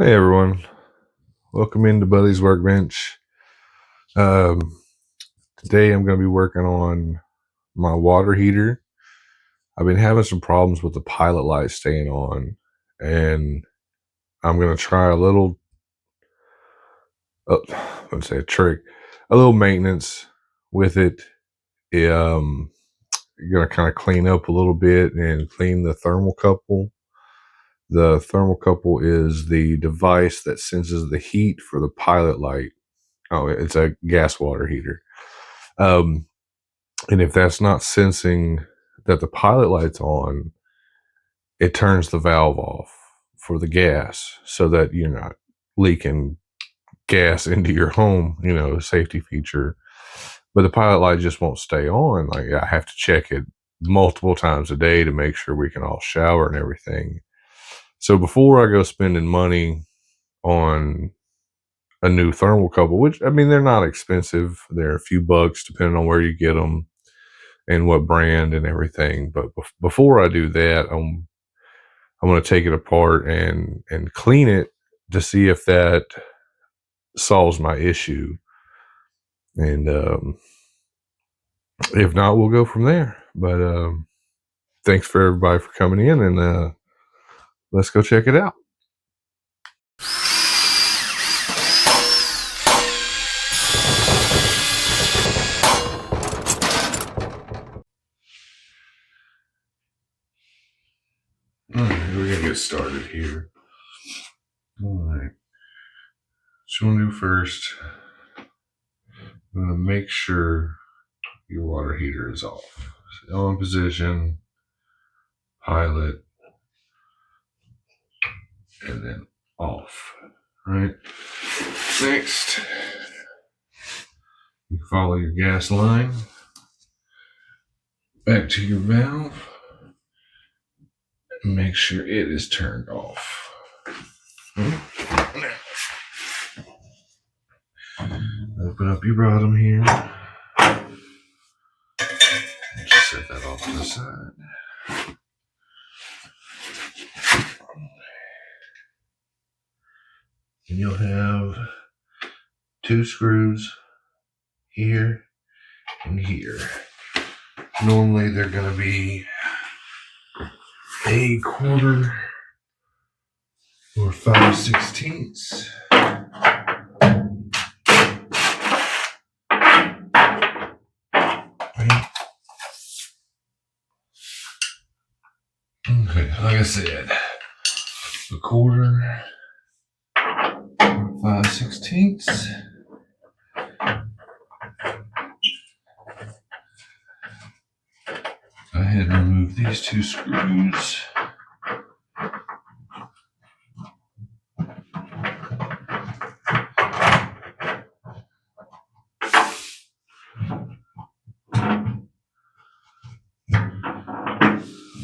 Hey everyone, welcome into Buddy's Workbench. Um, Today I'm going to be working on my water heater. I've been having some problems with the pilot light staying on, and I'm going to try a little, let's say a trick, a little maintenance with it. You're going to kind of clean up a little bit and clean the thermocouple. The thermocouple is the device that senses the heat for the pilot light. Oh, it's a gas water heater. And if that's not sensing that the pilot light's on, it turns the valve off for the gas so that you're not leaking gas into your home, a safety feature. But the pilot light just won't stay on. Like, I have to check it multiple times a day to make sure we can all shower and everything. So before I go spending money on a new thermocouple, which, I mean, they're not expensive. They're a few bucks depending on where you get them and what brand and everything. But before I do that, I'm going to take it apart and clean it to see if that solves my issue. And if not, we'll go from there. But thanks for everybody for coming in, and let's go check it out. All right, we're going to get started here. All right. What you want to do first, I'm going to make sure your water heater is off. So on position, pilot, and then off. Right. Next, you follow your gas line back to your valve and make sure it is turned off. Open up your bottom here. Just set that off to the side. And you'll have two screws here and here. Normally they're going to be a quarter or 5/16. Okay, like I said, a quarter, 5/16. Go ahead and remove these two screws.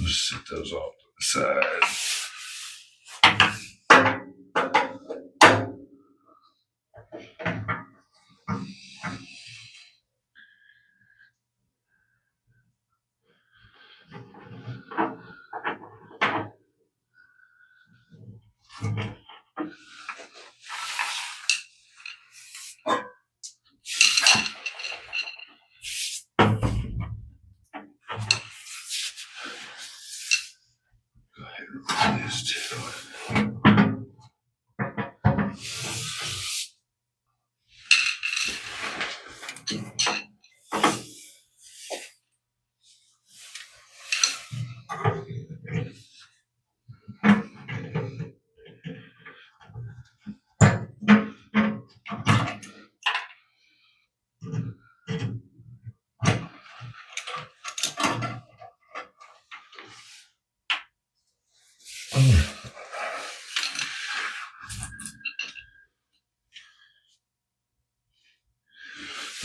Just set those off to the side. Go ahead and remove this too.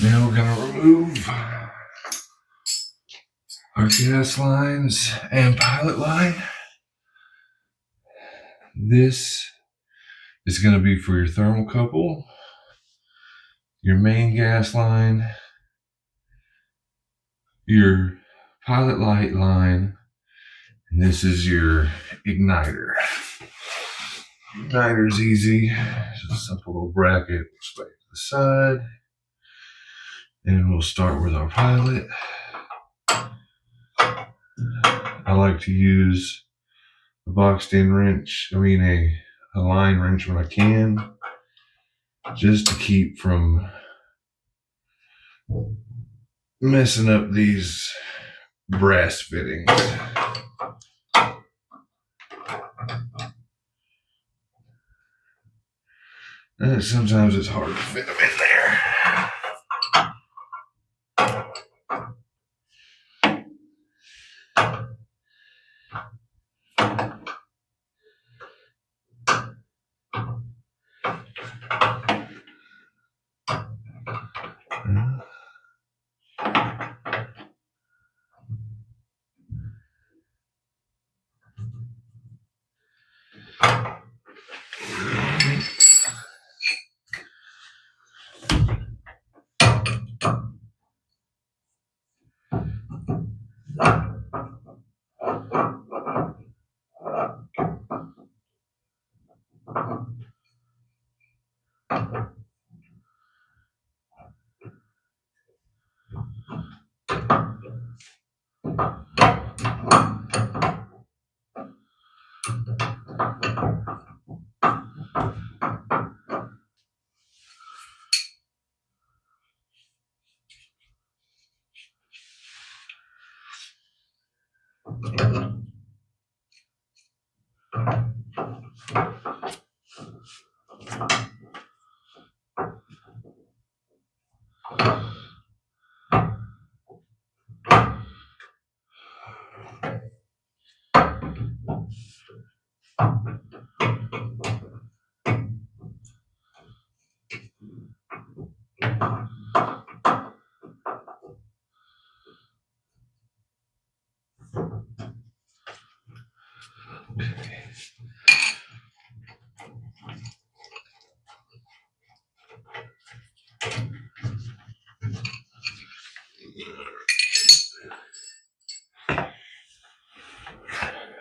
Now we're going to remove our gas lines and pilot line. This is going to be for your thermocouple, your main gas line, your pilot light line, and this is your igniter. Igniter's easy. Just a simple little bracket. Straight to the side. And we'll start with our pilot. I like to use a boxed in wrench. A line wrench when I can. Just to keep from messing up these brass fittings. And sometimes it's hard to fit them in there.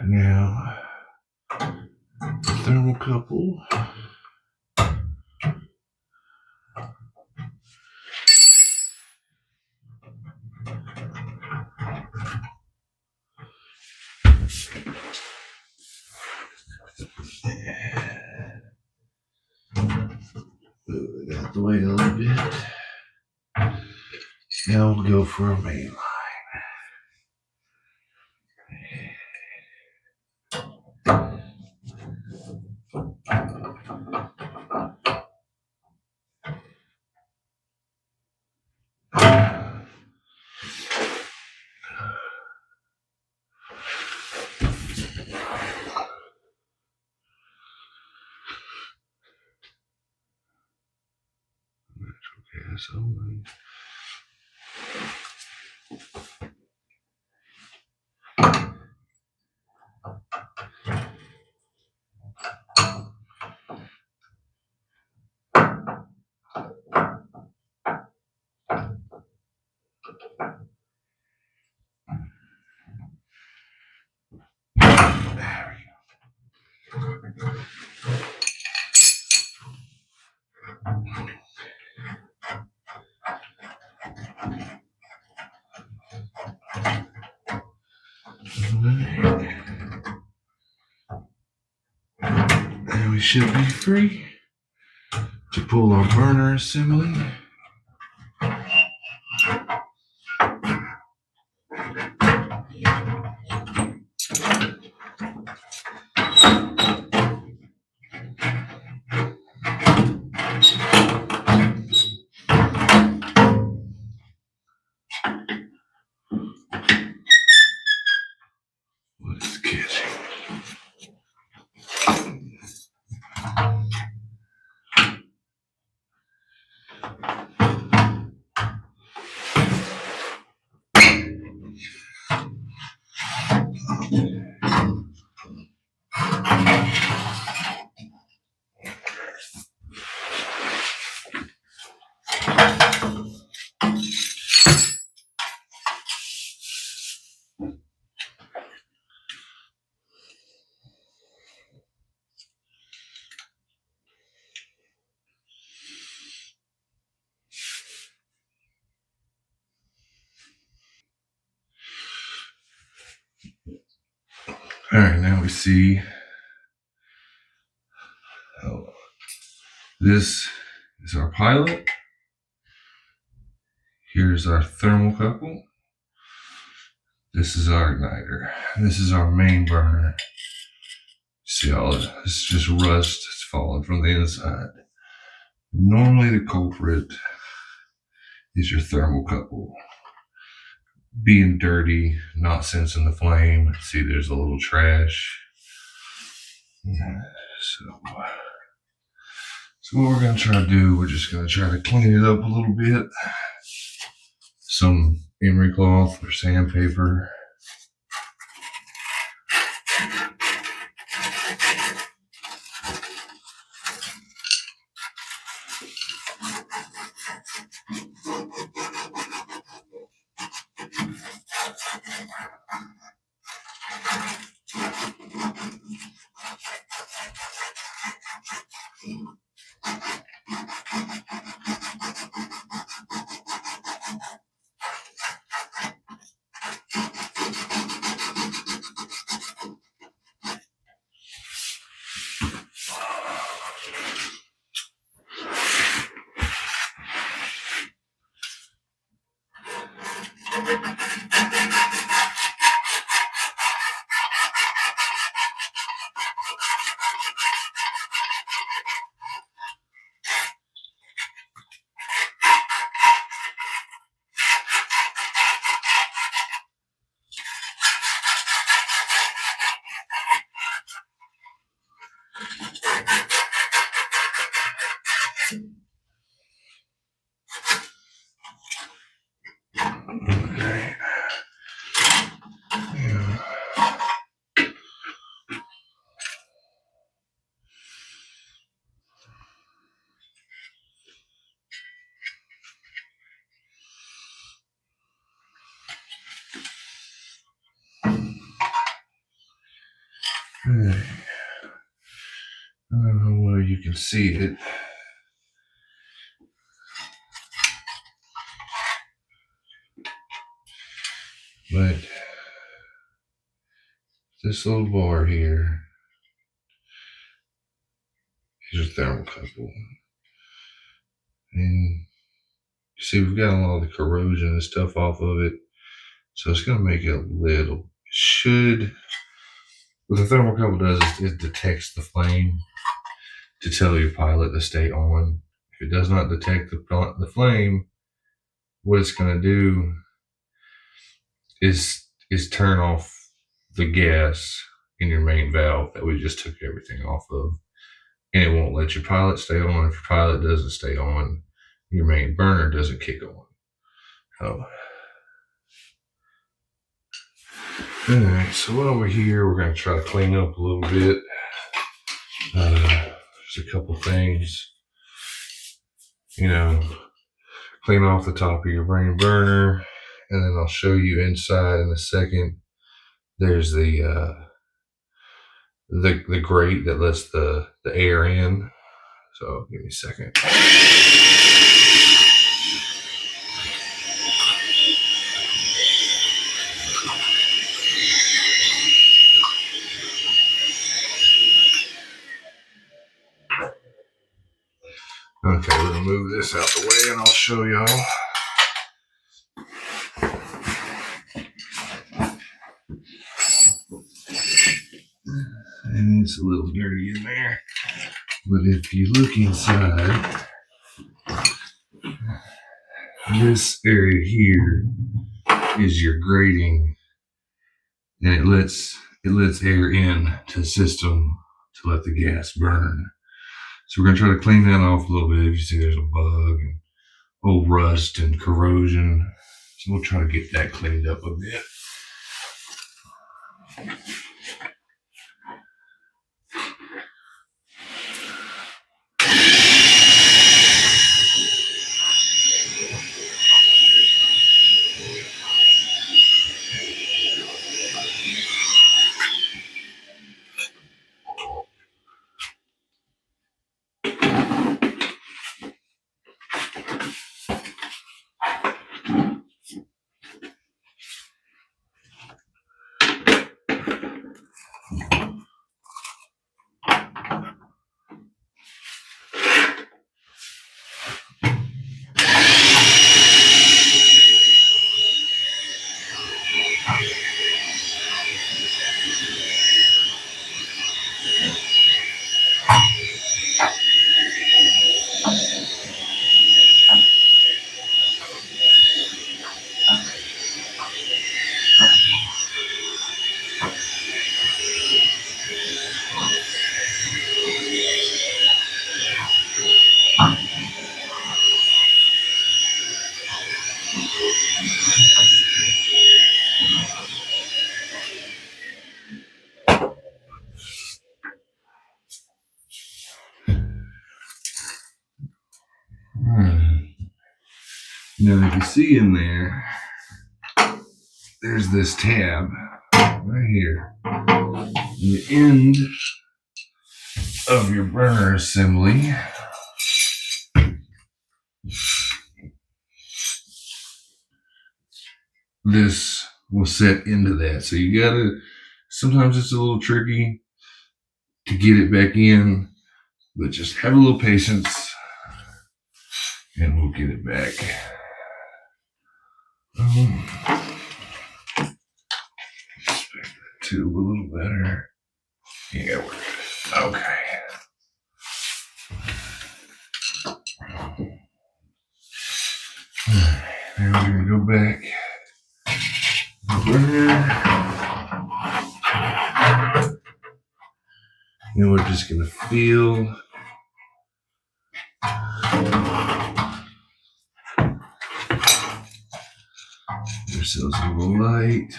Now, thermocouple. Move it out the way a little bit. Now we'll go for a main line. Okay, so and we should be free to pull our burner assembly. Let's catch it. All right, now we see. Oh, this is our pilot. Here's our thermocouple. This is our igniter. This is our main burner. See all this? It's just rust. It's falling from the inside. Normally, the culprit is your thermocouple being dirty, not sensing the flame. See, there's a little trash. So what we're going to try to do, we're just going to try to clean it up a little bit. Some emery cloth or sandpaper. Okay. Yeah. Okay. I don't know where you can see it. But this little bar here is your thermocouple. And you see, we've got a lot of the corrosion and stuff off of it. So it's going to make it a little. It should. What the thermocouple does is it detects the flame to tell your pilot to stay on. If it does not detect the flame, what it's going to do is turn off the gas in your main valve that we just took everything off of. And it won't let your pilot stay on. If your pilot doesn't stay on, your main burner doesn't kick on. Oh. Alright, so while we're here, we're going to try to clean up a little bit. There's a couple things. Clean off the top of your main burner, and then I'll show you inside in a second. There's the grate that lets the air in. So give me a second. Okay, we're gonna move this out the way and I'll show y'all. And it's a little dirty in there. But if you look inside, this area here is your grating, and it lets air in to the system to let the gas burn. So we're gonna try to clean that off a little bit. If you see there's a bug and old rust and corrosion, so we'll try to get that cleaned up a bit. Now, if you see in there, there's this tab right here. The end of your burner assembly. This will set into that. So you gotta, sometimes it's a little tricky to get it back in, but just have a little patience and we'll get it back. Expect that tube a little better. Yeah, we're good. Okay. Now we're gonna go back. And we're just gonna feel ourselves a little light.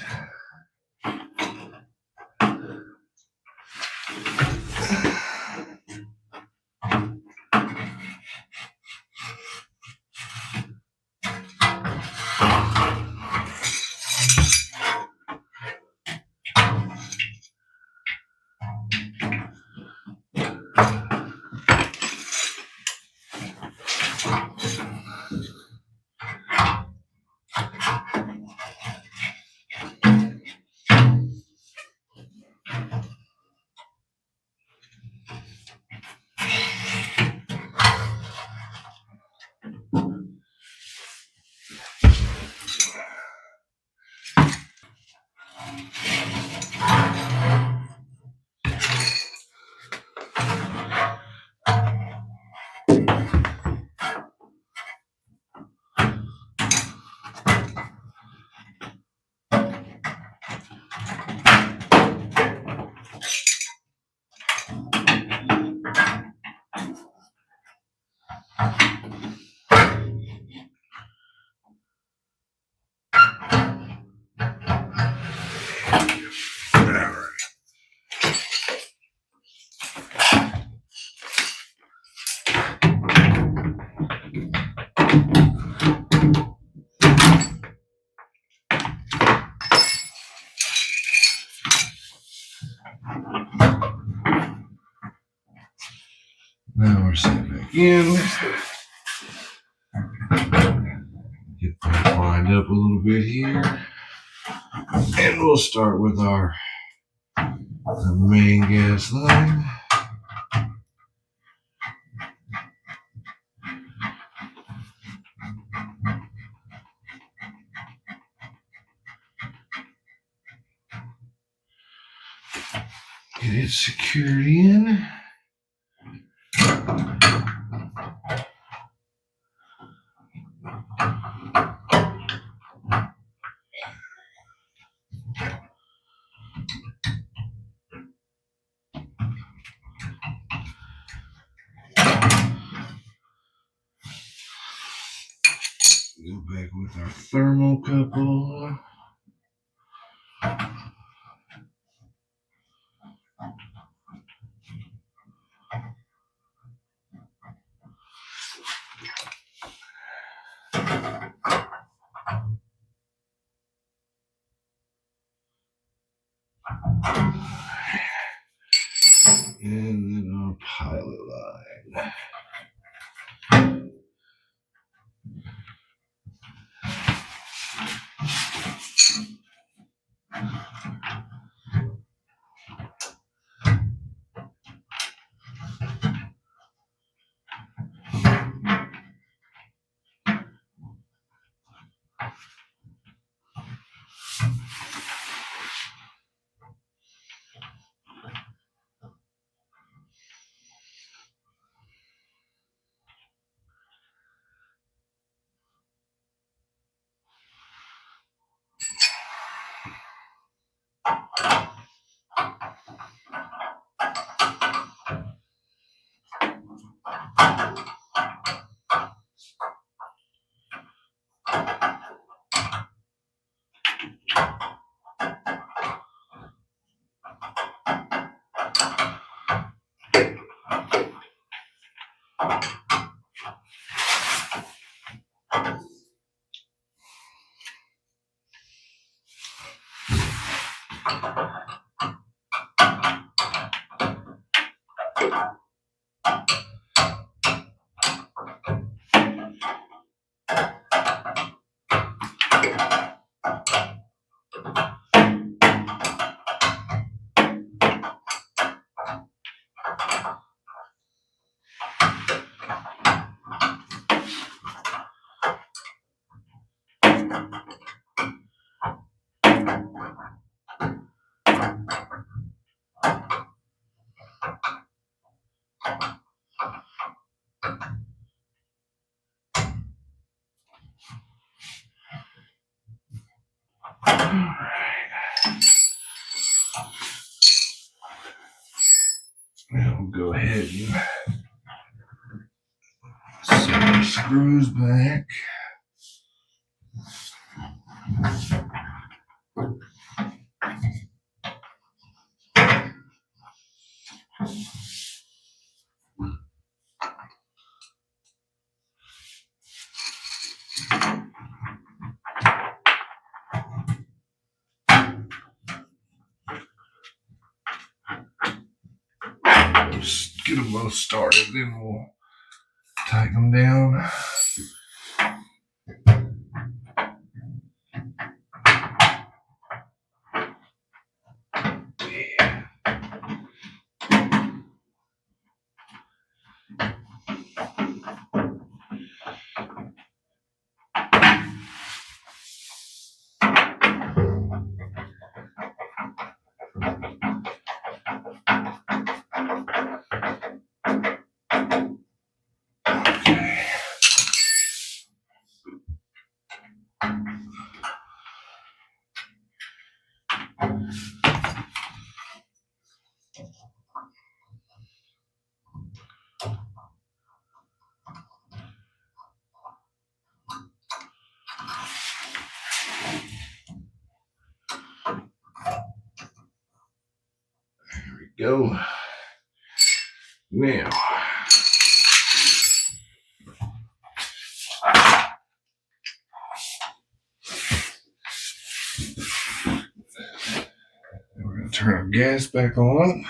Now we're set back in. Get that lined up a little bit here. And we'll start with our main gas line. Get it secured in. Go back with our thermocouple. And then our pilot line. Now we'll go ahead and set the screws back. Just get them both started, then we'll tighten them down. Go. Now, we're going to turn our gas back on.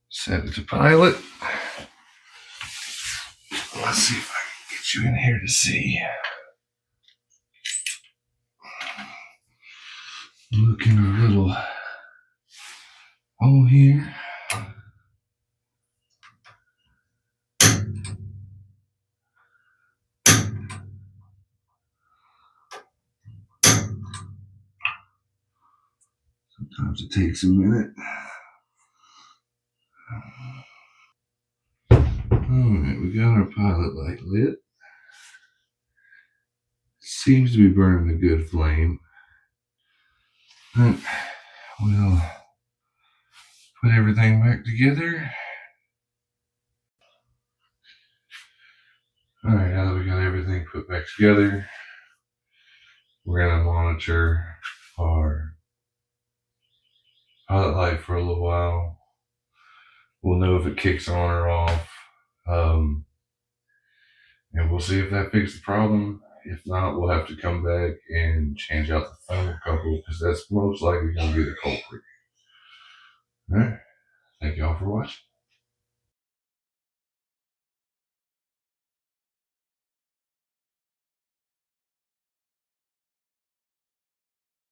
Set it to pilot. Let's see if I can get you in here to see. Look in a little hole here. Sometimes it takes a minute. Alright, we got our pilot light lit. Seems to be burning a good flame. But we'll put everything back together. Alright, now that we got everything put back together, we're going to monitor our pilot light for a little while. We'll know if it kicks on or off. And we'll see if that fixes the problem. If not, we'll have to come back and change out the thermocouple because that's most likely going to be the culprit. All right. Thank y'all for watching.